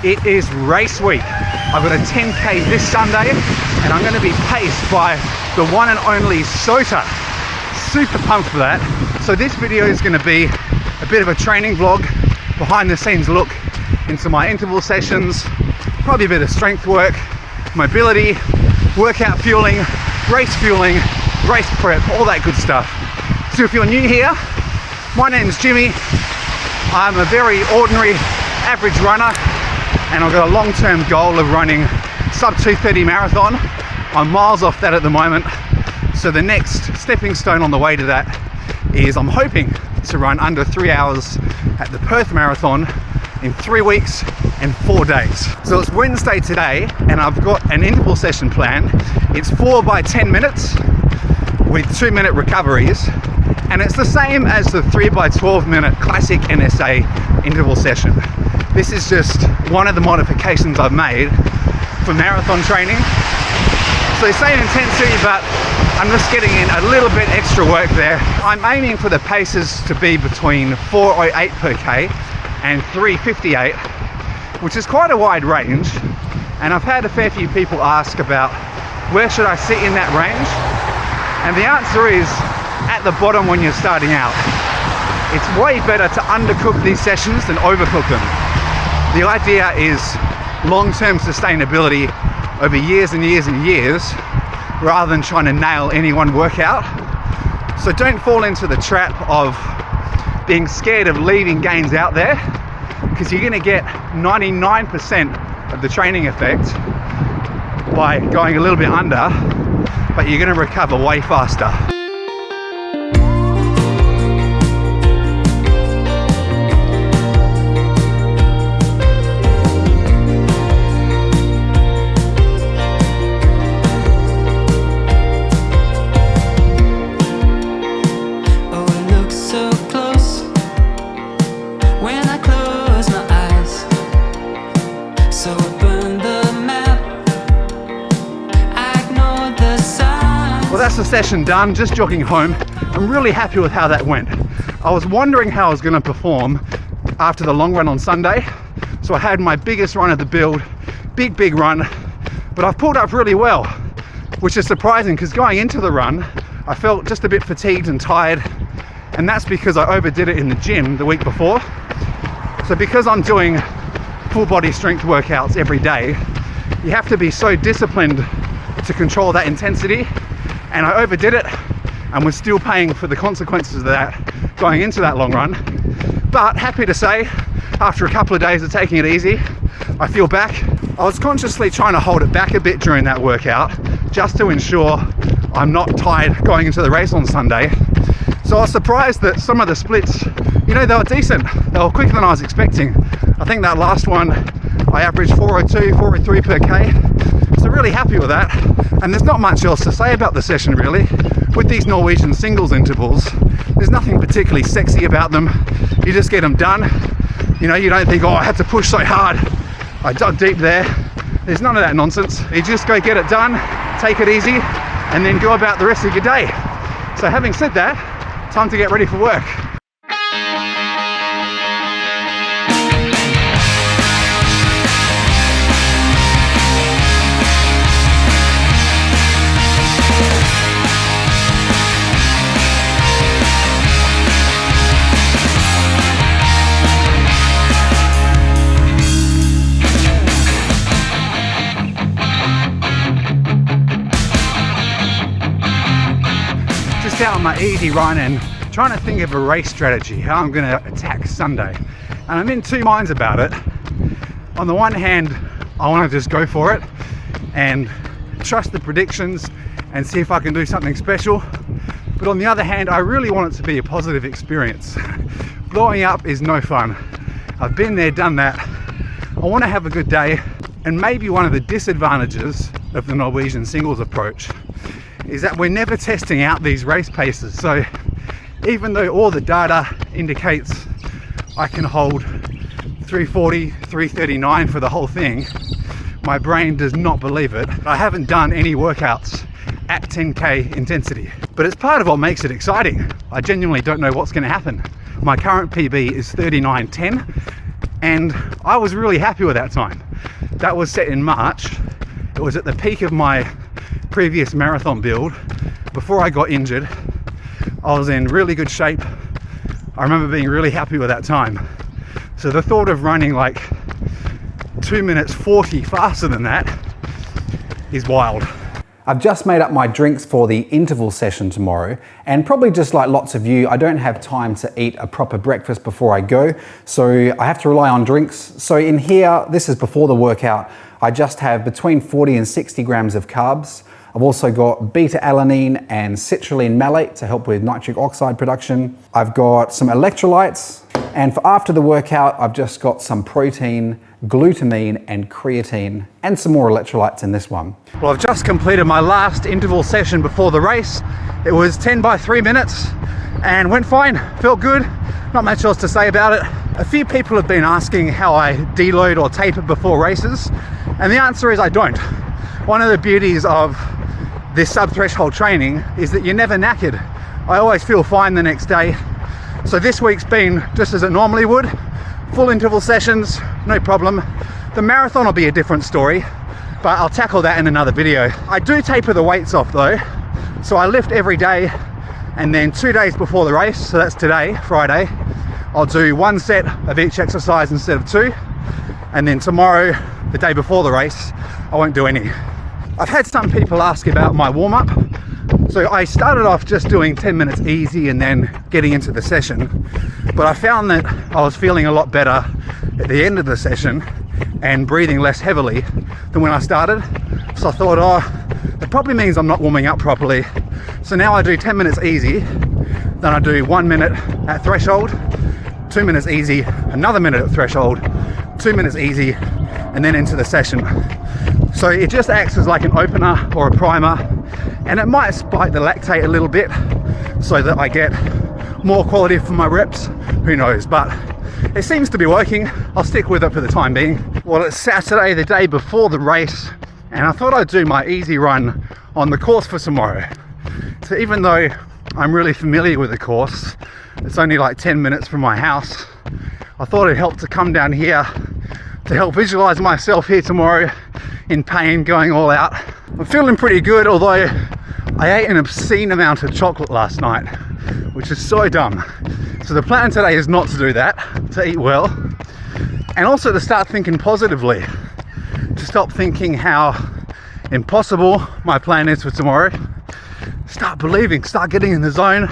It is race week. I've got a 10K this Sunday and I'm going to be paced by the one and only Sota. Super pumped for that. So this video is going to be a bit of a training vlog, behind the scenes look into my interval sessions, probably a bit of strength work, mobility, workout fueling, race prep, all that good stuff. So if you're new here, my name's Jimmy. I'm a very ordinary, average runner, and I've got a long-term goal of running sub 2:30 marathon. I'm miles off that at the moment. So the next stepping stone on the way to that is I'm hoping to run under 3 hours at the Perth Marathon in 3 weeks and 4 days. So it's Wednesday today and I've got an interval session planned. It's 4 by 10 minutes with 2-minute recoveries. And it's the same as the 3 by 12 minute classic NSA interval session. This is just one of the modifications I've made for marathon training. So same intensity, but I'm just getting in a little bit extra work there. I'm aiming for the paces to be between 4:08 per K and 3:58, which is quite a wide range. And I've had a fair few people ask about where should I sit in that range? And the answer is at the bottom when you're starting out. It's way better to undercook these sessions than overcook them. The idea is long-term sustainability over years and years and years, rather than trying to nail any one workout. So don't fall into the trap of being scared of leaving gains out there, because you're going to get 99% of the training effect by going a little bit under, but you're going to recover way faster. Well, that's the session done, just jogging home. I'm really happy with how that went. I was wondering how I was going to perform after the long run on Sunday. So I had my biggest run of the build, big run, but I've pulled up really well, which is surprising because going into the run, I felt just a bit fatigued and tired. And that's because I overdid it in the gym the week before. So because I'm doing full body strength workouts every day, you have to be so disciplined to control that intensity. And I overdid it and was still paying for the consequences of that going into that long run. But happy to say, after a couple of days of taking it easy, I feel back. I was consciously trying to hold it back a bit during that workout, just to ensure I'm not tired going into the race on Sunday. So I was surprised that some of the splits, they were decent. They were quicker than I was expecting. I think that last one, I averaged 4:02, 4:03 per K. So really happy with that. And there's not much else to say about the session really. With these Norwegian singles intervals, there's nothing particularly sexy about them. You just get them done. You don't think, oh, I had to push so hard, I dug deep there. There's none of that nonsense. You just go get it done, take it easy, and then go about the rest of your day. So having said that, time to get ready for work. Out on my easy run and trying to think of a race strategy, how I'm going to attack Sunday. And I'm in two minds about it. On the one hand, I want to just go for it and trust the predictions and see if I can do something special. But on the other hand, I really want it to be a positive experience. Blowing up is no fun. I've been there, done that. I want to have a good day. And maybe one of the disadvantages of the Norwegian singles approach is that we're never testing out these race paces. So even though all the data indicates I can hold 340, 339 for the whole thing, my brain does not believe it. I haven't done any workouts at 10K intensity, but it's part of what makes it exciting. I genuinely don't know what's going to happen. My current PB is 39:10, and I was really happy with that time. That was set in March. It was at the peak of my previous marathon build before I got injured. I was in really good shape. I remember being really happy with that time. So the thought of running like 2 minutes 40 faster than that is wild. I've just made up my drinks for the interval session tomorrow, and probably just like lots of you, I don't have time to eat a proper breakfast before I go, so I have to rely on drinks. So in here, this is before the workout, I just have between 40 and 60 grams of carbs. I've also got beta-alanine and citrulline malate to help with nitric oxide production. I've got some electrolytes, and for after the workout, I've just got some protein, glutamine and creatine, and some more electrolytes in this one. Well, I've just completed my last interval session before the race. It was 10 by 3 minutes and went fine, felt good. Not much else to say about it. A few people have been asking how I deload or taper before races, and the answer is I don't. One of the beauties of this sub-threshold training is that you're never knackered. I always feel fine the next day. So this week's been just as it normally would. Full interval sessions, no problem. The marathon will be a different story, but I'll tackle that in another video. I do taper the weights off though. So I lift every day, and then 2 days before the race, so that's today, Friday, I'll do 1 set of each exercise instead of 2. And then tomorrow, the day before the race, I won't do any. I've had some people ask about my warm-up. So I started off just doing 10 minutes easy and then getting into the session. But I found that I was feeling a lot better at the end of the session and breathing less heavily than when I started. So I thought, oh, it probably means I'm not warming up properly. So now I do 10 minutes easy, then I do 1 minute at threshold, 2 minutes easy, another minute at threshold, 2 minutes easy, and then into the session. So it just acts as like an opener or a primer, and it might spike the lactate a little bit so that I get more quality from my reps, who knows, but it seems to be working. I'll stick with it for the time being. Well, it's Saturday, the day before the race, and I thought I'd do my easy run on the course for tomorrow. So even though I'm really familiar with the course, it's only like 10 minutes from my house, I thought it'd help to come down here to help visualize myself here tomorrow in pain, going all out. I'm feeling pretty good, although I ate an obscene amount of chocolate last night, which is so dumb. So the plan today is not to do that, to eat well, and also to start thinking positively, to stop thinking how impossible my plan is for tomorrow. Start believing, start getting in the zone.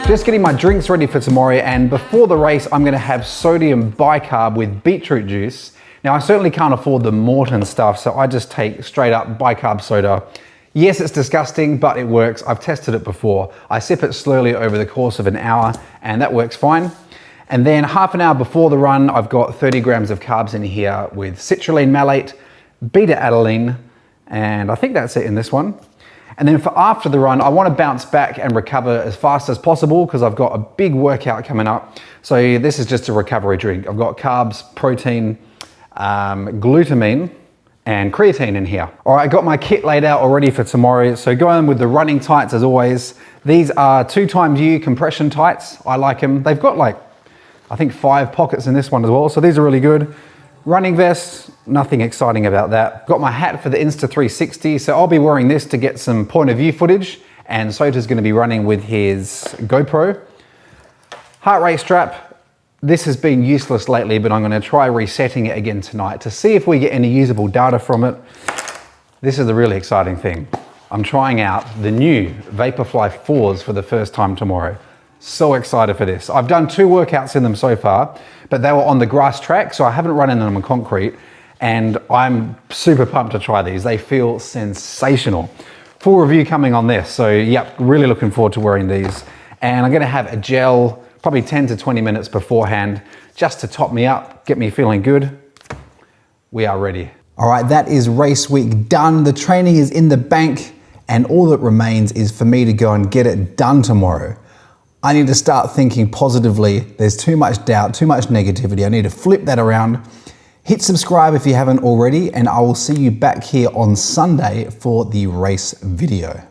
Just getting my drinks ready for tomorrow, and before the race I'm going to have sodium bicarb with beetroot juice. Now I certainly can't afford the Morton stuff, so I just take straight up bicarb soda. Yes, it's disgusting, but it works. I've tested it before. I sip it slowly over the course of an hour and that works fine. And then half an hour before the run I've got 30 grams of carbs in here with citrulline malate, beta-alanine, and I think that's it in this one. And then for after the run, I want to bounce back and recover as fast as possible because I've got a big workout coming up. So this is just a recovery drink. I've got carbs, protein, glutamine, and creatine in here. All right, I got my kit laid out already for tomorrow. So going with the running tights as always. These are 2XU compression tights. I like them. They've got like, I think 5 pockets in this one as well. So these are really good. Running vest, nothing exciting about that. Got my hat for the Insta360, so I'll be wearing this to get some point of view footage, and Sota's gonna be running with his GoPro. Heart rate strap, this has been useless lately, but I'm gonna try resetting it again tonight to see if we get any usable data from it. This is the really exciting thing. I'm trying out the new Vaporfly 4s for the first time tomorrow. So excited for this. I've done 2 workouts in them so far, but they were on the grass track, so I haven't run in them on concrete, and I'm super pumped to try these. They feel sensational. Full review coming on this, so yep, really looking forward to wearing these. And I'm gonna have a gel, probably 10 to 20 minutes beforehand, just to top me up, get me feeling good. We are ready. All right, that is race week done. The training is in the bank, and all that remains is for me to go and get it done tomorrow. I need to start thinking positively. There's too much doubt, too much negativity. I need to flip that around. Hit subscribe if you haven't already, and I will see you back here on Sunday for the race video.